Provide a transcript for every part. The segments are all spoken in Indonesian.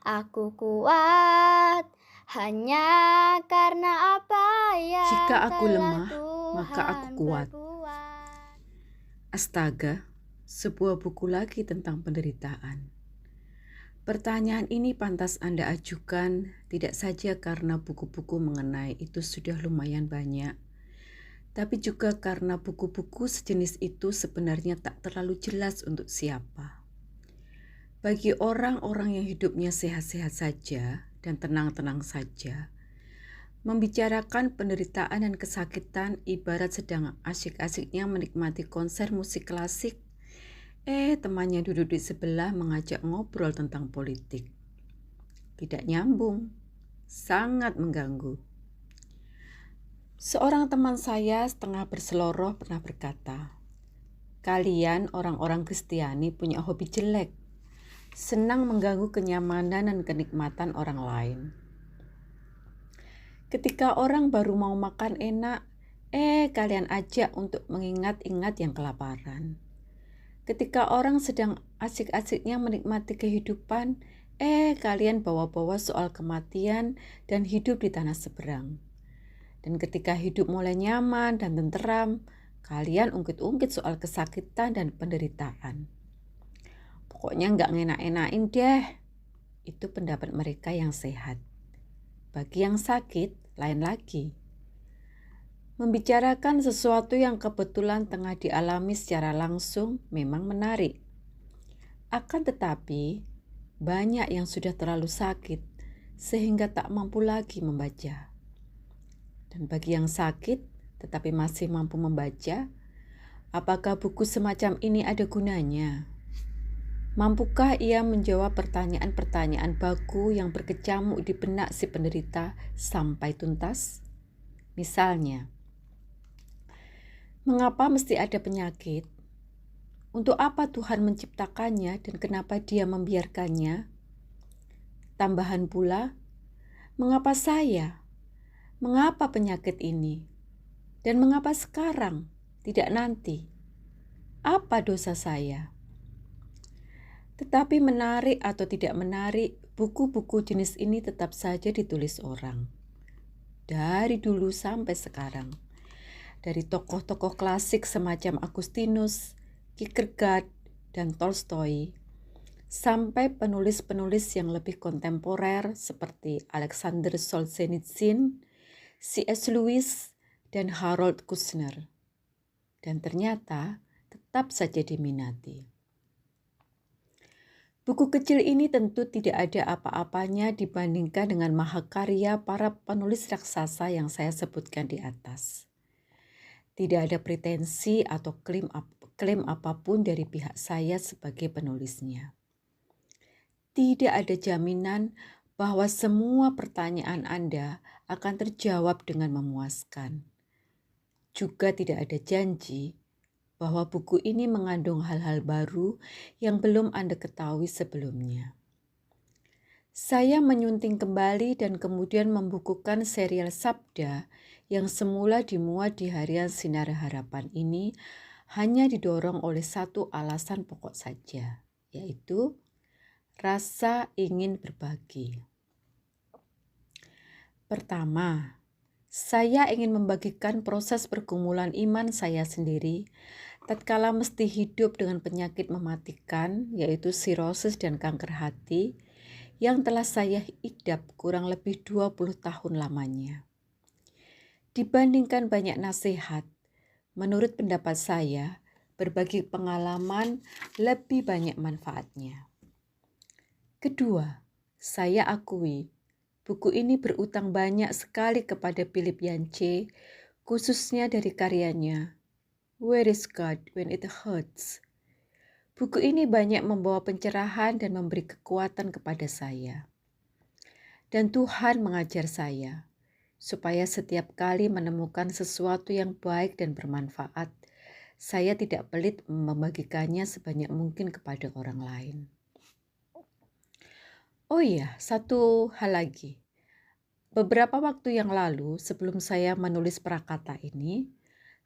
Aku kuat hanya karena apa yang Jika aku telah lemah, maka aku Tuhan kuat. perbuat. Astaga, sebuah buku lagi tentang penderitaan. Pertanyaan ini pantas Anda ajukan tidak saja karena buku-buku mengenai itu sudah lumayan banyak, tapi juga karena buku-buku sejenis itu sebenarnya tak terlalu jelas untuk siapa. Bagi orang-orang yang hidupnya sehat-sehat saja dan tenang-tenang saja, membicarakan penderitaan dan kesakitan ibarat sedang asyik-asyiknya menikmati konser musik klasik. Temannya duduk di sebelah mengajak ngobrol tentang politik. Tidak nyambung, sangat mengganggu. Seorang teman saya setengah berseloroh pernah berkata, "Kalian orang-orang Kristiani punya hobi jelek, senang mengganggu kenyamanan dan kenikmatan orang lain. Ketika orang baru mau makan enak, kalian ajak untuk mengingat-ingat yang kelaparan. Ketika orang sedang asik-asiknya menikmati kehidupan, kalian bawa-bawa soal kematian dan hidup di tanah seberang. Dan ketika hidup mulai nyaman dan tenteram, kalian ungkit-ungkit soal kesakitan dan penderitaan. Pokoknya nggak ngenak-enakin deh." Itu pendapat mereka yang sehat. Bagi yang sakit, lain lagi. Membicarakan sesuatu yang kebetulan tengah dialami secara langsung memang menarik. Akan tetapi, banyak yang sudah terlalu sakit sehingga tak mampu lagi membaca. Dan bagi yang sakit tetapi masih mampu membaca, apakah buku semacam ini ada gunanya? Mampukah ia menjawab pertanyaan-pertanyaan baku yang berkecamuk di benak si penderita sampai tuntas? Misalnya, mengapa mesti ada penyakit? Untuk apa Tuhan menciptakannya dan kenapa Dia membiarkannya? Tambahan pula, mengapa saya? Mengapa penyakit ini? Dan mengapa sekarang, tidak nanti? Apa dosa saya? Tetapi menarik atau tidak menarik, buku-buku jenis ini tetap saja ditulis orang. Dari dulu sampai sekarang. Dari tokoh-tokoh klasik semacam Agustinus, Kierkegaard, dan Tolstoy, sampai penulis-penulis yang lebih kontemporer seperti Alexander Solzhenitsyn, C.S. Lewis, dan Harold Kushner. Dan ternyata tetap saja diminati. Buku kecil ini tentu tidak ada apa-apanya dibandingkan dengan mahakarya para penulis raksasa yang saya sebutkan di atas. Tidak ada pretensi atau klaim apapun dari pihak saya sebagai penulisnya. Tidak ada jaminan bahwa semua pertanyaan Anda akan terjawab dengan memuaskan. Juga tidak ada janji bahwa buku ini mengandung hal-hal baru yang belum Anda ketahui sebelumnya. Saya menyunting kembali dan kemudian membukukan serial Sabda yang semula dimuat di harian Sinar Harapan ini hanya didorong oleh satu alasan pokok saja, yaitu rasa ingin berbagi. Pertama, saya ingin membagikan proses pergumulan iman saya sendiri tatkala mesti hidup dengan penyakit mematikan, yaitu sirosis dan kanker hati, yang telah saya idap kurang lebih 20 tahun lamanya. Dibandingkan banyak nasihat, menurut pendapat saya, berbagi pengalaman lebih banyak manfaatnya. Kedua, saya akui buku ini berutang banyak sekali kepada Philip Yancey, khususnya dari karyanya Where is God When It Hurts? Buku ini banyak membawa pencerahan dan memberi kekuatan kepada saya. Dan Tuhan mengajar saya, supaya setiap kali menemukan sesuatu yang baik dan bermanfaat, saya tidak pelit membagikannya sebanyak mungkin kepada orang lain. Oh iya, satu hal lagi. Beberapa waktu yang lalu, sebelum saya menulis prakata ini,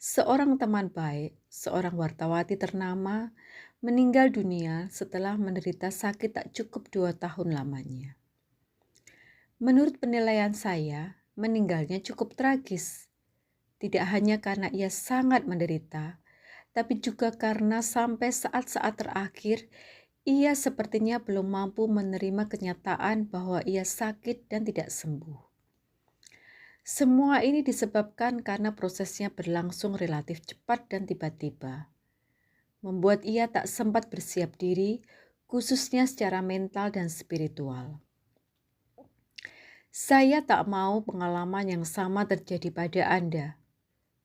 seorang teman baik, seorang wartawati ternama, meninggal dunia setelah menderita sakit tak cukup 2 tahun lamanya. Menurut penilaian saya, meninggalnya cukup tragis. Tidak hanya karena ia sangat menderita, tapi juga karena sampai saat-saat terakhir, ia sepertinya belum mampu menerima kenyataan bahwa ia sakit dan tidak sembuh. Semua ini disebabkan karena prosesnya berlangsung relatif cepat dan tiba-tiba, membuat ia tak sempat bersiap diri, khususnya secara mental dan spiritual. Saya tak mau pengalaman yang sama terjadi pada Anda.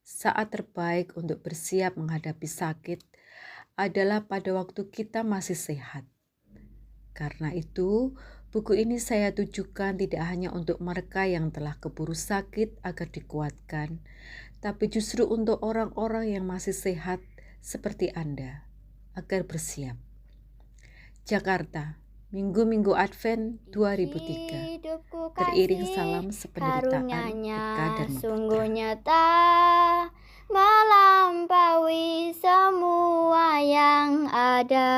Saat terbaik untuk bersiap menghadapi sakit adalah pada waktu kita masih sehat. Karena itu, buku ini saya tujukan tidak hanya untuk mereka yang telah keburu sakit agar dikuatkan, tapi justru untuk orang-orang yang masih sehat seperti Anda, agar bersiap. Jakarta, Minggu-Minggu Advent 2003. Hidupku Teriring kasih salam sependeritaan karunia-Nya Eka Dharma sungguh Putra. nyata, melampaui semua yang ada.